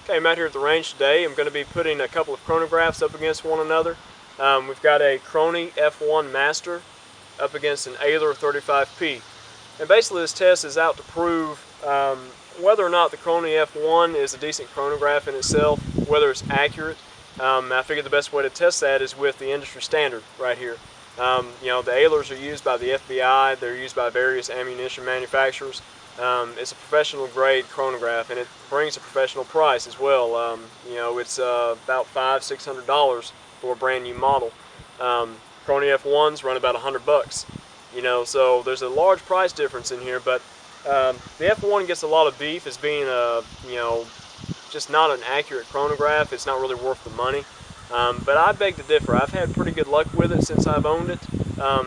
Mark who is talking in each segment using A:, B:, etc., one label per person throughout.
A: Okay, I'm out here at the range today. I'm going to be putting a couple of chronographs up against one another. We've got a Chrony F-1 Master up against an Oehler 35P. And basically this test is out to prove whether or not the Chrony F-1 is a decent chronograph in itself, whether it's accurate. I figured the best way to test that is with the industry standard right here. The Oehlers are used by the FBI, they're used by various ammunition manufacturers. It's a professional grade chronograph, and it brings a professional price as well. It's about $500–600 for a brand new model. Chrony F1s run about $100. So there's a large price difference in here, but the F1 gets a lot of beef as being just not an accurate chronograph. It's not really worth the money. But I beg to differ. I've had pretty good luck with it since I've owned it.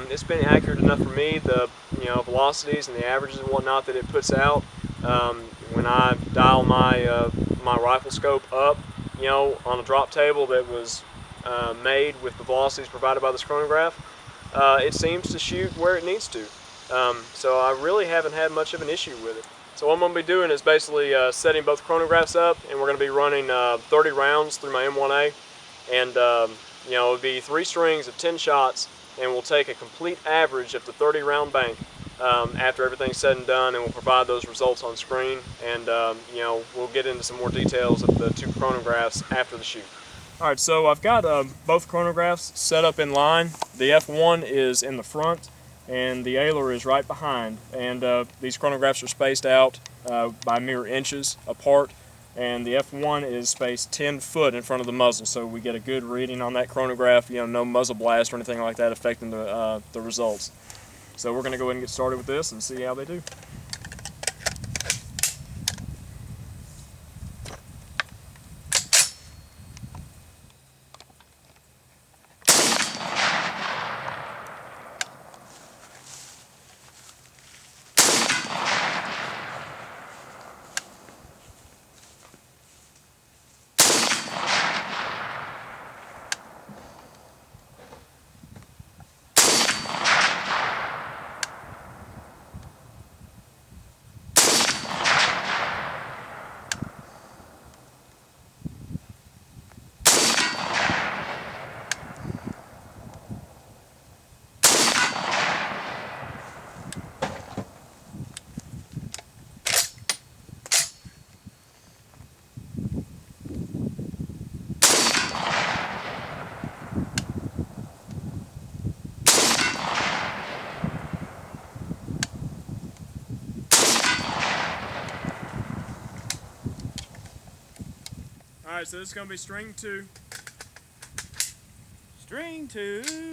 A: It's been accurate enough for me. The velocities and the averages and whatnot that it puts out when I dial my my rifle scope up, on a drop table that was made with the velocities provided by this chronograph, it seems to shoot where it needs to. So I really haven't had much of an issue with it. So what I'm going to be doing is basically setting both chronographs up, and we're going to be running 30 rounds through my M1A. And it'll be 3 strings of 10 shots, and we'll take a complete average of the 30 round bank after everything's said and done, and we'll provide those results on screen. And we'll get into some more details of the 2 chronographs after the shoot. Alright, so I've got both chronographs set up in line. The F1 is in the front and the Oehler is right behind, and these chronographs are spaced out by mere inches apart. And the F1 is spaced 10 foot in front of the muzzle, so we get a good reading on that chronograph. No muzzle blast or anything like that affecting the results. So we're going to go ahead and get started with this and see how they do. Alright, so this is going to be string 2. String 2.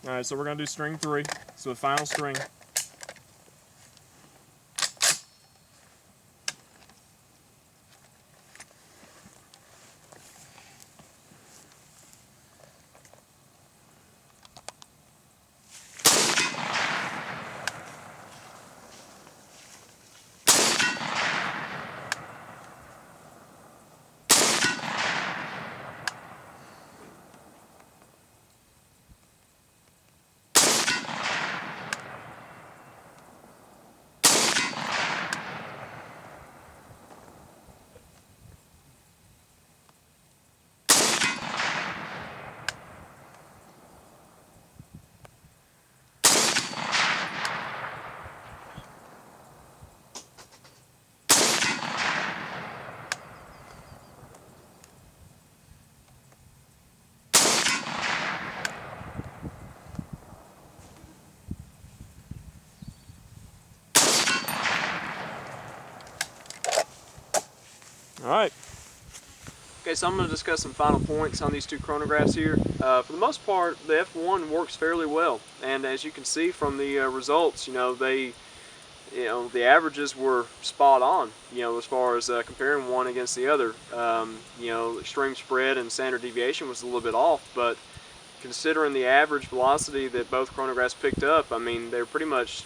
A: Alright, so we're going to do string 3, so the final string. Alright. Okay, so I'm going to discuss some final points on these two chronographs here. For the most part, the F1 works fairly well, and as you can see from the results, the averages were spot on, as far as comparing one against the other. Extreme spread and standard deviation was a little bit off, but considering the average velocity that both chronographs picked up, I mean, they're pretty much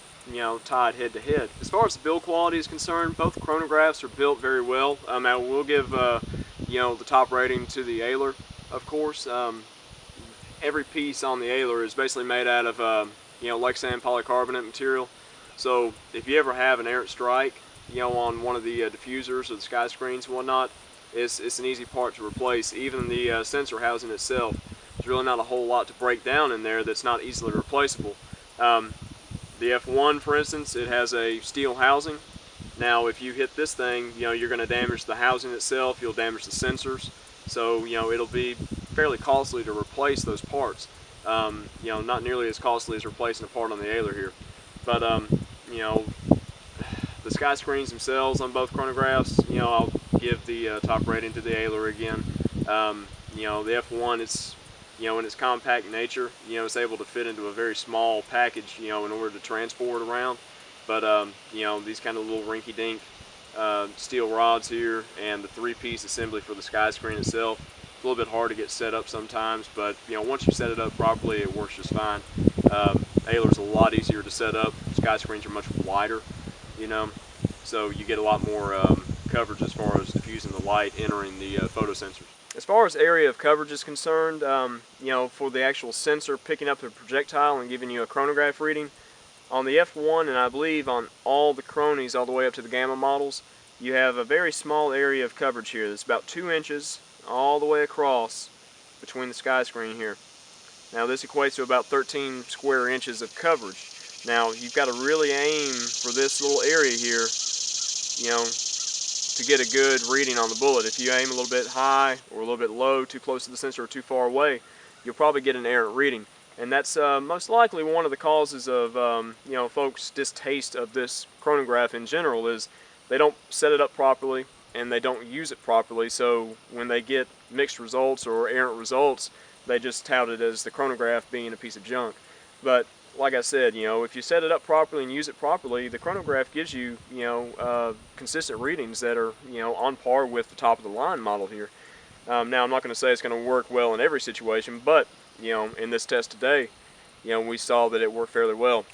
A: tied head to head. As far as the build quality is concerned, both chronographs are built very well. I will give the top rating to the Oehler, of course. Every piece on the Oehler is basically made out of Lexan polycarbonate material. So if you ever have an errant strike, on one of the diffusers or the sky screens and whatnot, it's an easy part to replace. Even the sensor housing itself, there's really not a whole lot to break down in there that's not easily replaceable. The F1, for instance, it has a steel housing. Now, if you hit this thing, you're going to damage the housing itself, you'll damage the sensors. So, it'll be fairly costly to replace those parts. Not nearly as costly as replacing a part on the Oehler here. But, the sky screens themselves on both chronographs, I'll give the top rating to the Oehler again. The F1, it's, in its compact nature, it's able to fit into a very small package, in order to transport around. But, these kind of little rinky-dink steel rods here and the three-piece assembly for the sky screen itself, it's a little bit hard to get set up sometimes, but, once you set it up properly, it works just fine. Oehler's a lot easier to set up. Sky screens are much wider, so you get a lot more coverage as far as diffusing the light entering the photosensors. As far as area of coverage is concerned, for the actual sensor picking up the projectile and giving you a chronograph reading, on the F1, and I believe on all the Chronies all the way up to the Gamma models, you have a very small area of coverage here. That's about 2 inches all the way across between the sky screen here. Now this equates to about 13 square inches of coverage. Now you've got to really aim for this little area here, to get a good reading on the bullet. If you aim a little bit high or a little bit low, too close to the sensor or too far away, you'll probably get an errant reading. And that's most likely one of the causes of folks' distaste of this chronograph in general, is they don't set it up properly and they don't use it properly. So when they get mixed results or errant results, they just tout it as the chronograph being a piece of junk. But like I said, if you set it up properly and use it properly, the chronograph gives you consistent readings that are on par with the top of the line model here. Now I'm not going to say it's going to work well in every situation, but in this test today, we saw that it worked fairly well.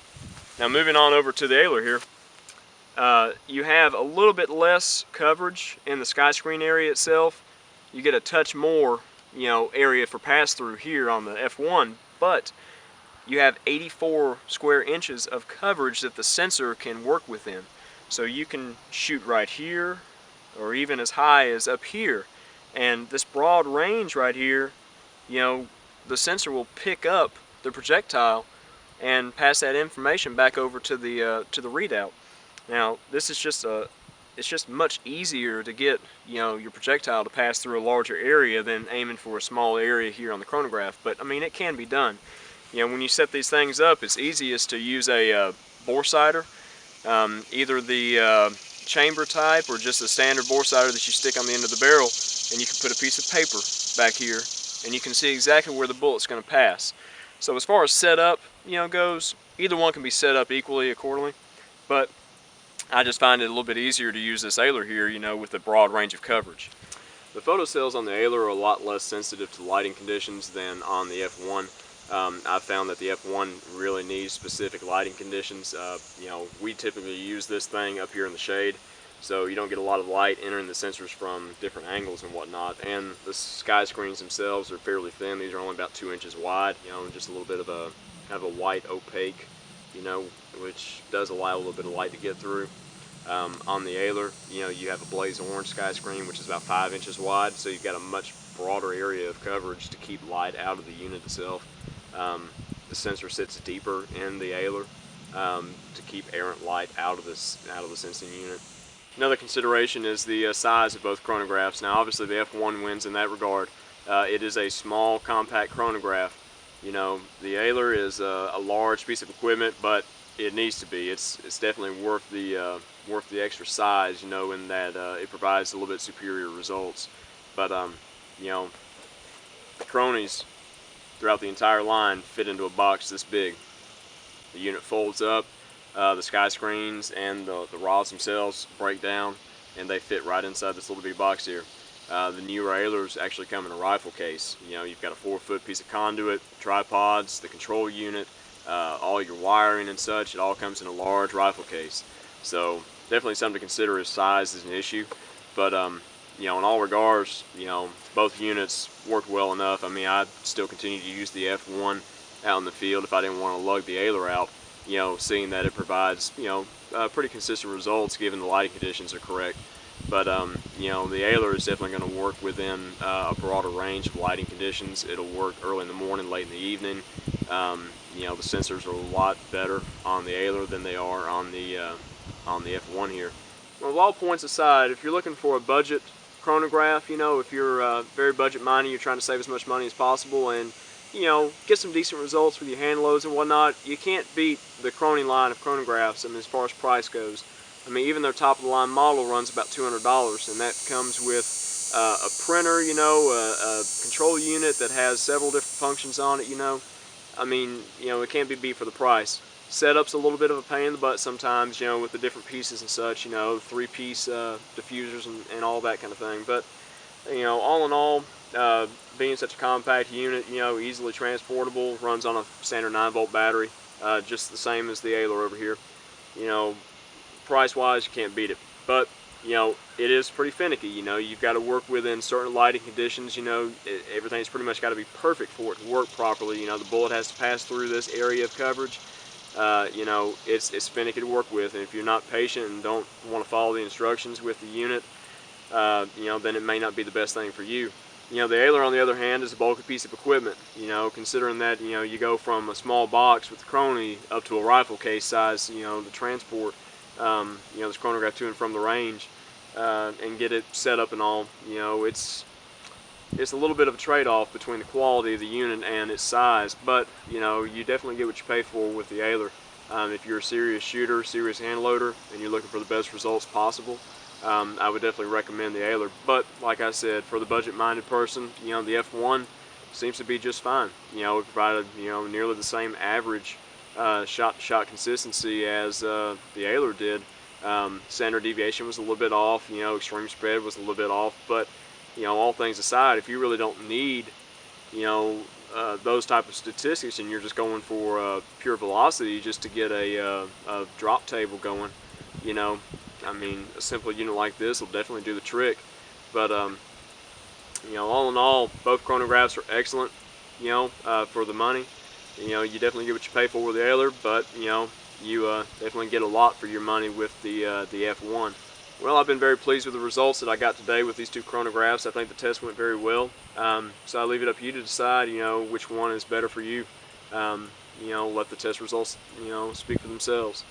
A: Now moving on over to the Oehler here, you have a little bit less coverage in the sky screen area itself. You get a touch more, area for pass-through here on the F1, but you have 84 square inches of coverage that the sensor can work within. So you can shoot right here, or even as high as up here. And this broad range right here, the sensor will pick up the projectile and pass that information back over to the readout. Now this is it's just much easier to get your projectile to pass through a larger area than aiming for a small area here on the chronograph. But I mean, it can be done. When you set these things up, it's easiest to use a bore sighter, either the chamber type or just a standard bore sighter that you stick on the end of the barrel, and you can put a piece of paper back here and you can see exactly where the bullet's going to pass. So as far as setup goes, either one can be set up equally accordingly, but I just find it a little bit easier to use this Oehler here, with the broad range of coverage. The photocells on the Oehler are a lot less sensitive to lighting conditions than on the F1. I've found that the F1 really needs specific lighting conditions. We typically use this thing up here in the shade, so you don't get a lot of light entering the sensors from different angles and whatnot. And the sky screens themselves are fairly thin. These are only about 2 inches wide, just a little bit of a kind of a white opaque, which does allow a little bit of light to get through. On the Oehler, you have a blaze orange sky screen, which is about 5 inches wide, so you've got a much broader area of coverage to keep light out of the unit itself. The sensor sits deeper in the Oehler to keep errant light out of the sensing unit. Another consideration is the size of both chronographs. Now obviously the F1 wins in that regard. It is a small compact chronograph. The Oehler is a large piece of equipment, but it needs to be. It's definitely worth the worth the extra size, you know, in that it provides a little bit superior results. But you know, the Chronies throughout the entire line fit into a box this big. The unit folds up, the sky screens and the rods themselves break down, and they fit right inside this little bitty box here. The newer Oehlers actually come in a rifle case. You know, you've got a 4-foot piece of conduit, tripods, the control unit, all your wiring and such. It all comes in a large rifle case. So definitely something to consider if size is an issue. But you know, in all regards, you know, both units worked well enough. I mean, I'd still continue to use the F1 out in the field if I didn't want to lug the Oehler out. You know, seeing that it provides, you know, pretty consistent results given the lighting conditions are correct. But you know, the Oehler is definitely going to work within a broader range of lighting conditions. It'll work early in the morning, late in the evening. You know, the sensors are a lot better on the Oehler than they are on the F1 here. Well, all points aside, if you're looking for a budget chronograph, you know, if you're very budget minded, you're trying to save as much money as possible and, you know, get some decent results with your hand loads and whatnot, you can't beat the Chrony line of chronographs. I mean, as far as price goes. I mean, even their top of the line model runs about $200, and that comes with a printer, you know, a control unit that has several different functions on it, you know. I mean, you know, it can't be beat for the price. Setup's a little bit of a pain in the butt sometimes, you know, with the different pieces and such, you know, 3-piece diffusers and all that kind of thing. But, you know, all in all, being such a compact unit, you know, easily transportable, runs on a standard 9-volt battery, just the same as the Oehler over here. You know, price-wise, you can't beat it. But, you know, it is pretty finicky. You know, you've got to work within certain lighting conditions. You know, everything's pretty much got to be perfect for it to work properly. You know, the bullet has to pass through this area of coverage. You know, it's finicky to work with, and if you're not patient and don't want to follow the instructions with the unit, you know, then it may not be the best thing for you. You know, the Oehler, on the other hand, is a bulky piece of equipment. You know, considering that, you know, you go from a small box with the Chrony up to a rifle case size, you know, to transport, you know, this chronograph to and from the range, and get it set up and all. You know, it's a little bit of a trade-off between the quality of the unit and its size, but, you know, you definitely get what you pay for with the Oehler. If you're a serious shooter, serious hand loader, and you're looking for the best results possible, I would definitely recommend the Oehler. But like I said, for the budget-minded person, you know, the F1 seems to be just fine. You know, it provided, you know, nearly the same average shot-to-shot consistency as the Oehler did. Standard deviation was a little bit off. You know, extreme spread was a little bit off. But, you know, all things aside, if you really don't need, you know, those type of statistics, and you're just going for pure velocity just to get a drop table going, you know, I mean, a simple unit like this will definitely do the trick. But, you know, all in all, both chronographs are excellent, you know, for the money. You know, you definitely get what you pay for with the Oehler, but, you know, you definitely get a lot for your money with the F1. Well, I've been very pleased with the results that I got today with these two chronographs. I think the test went very well. So I leave it up to you to decide, you know, which one is better for you. You know, let the test results, you know, speak for themselves.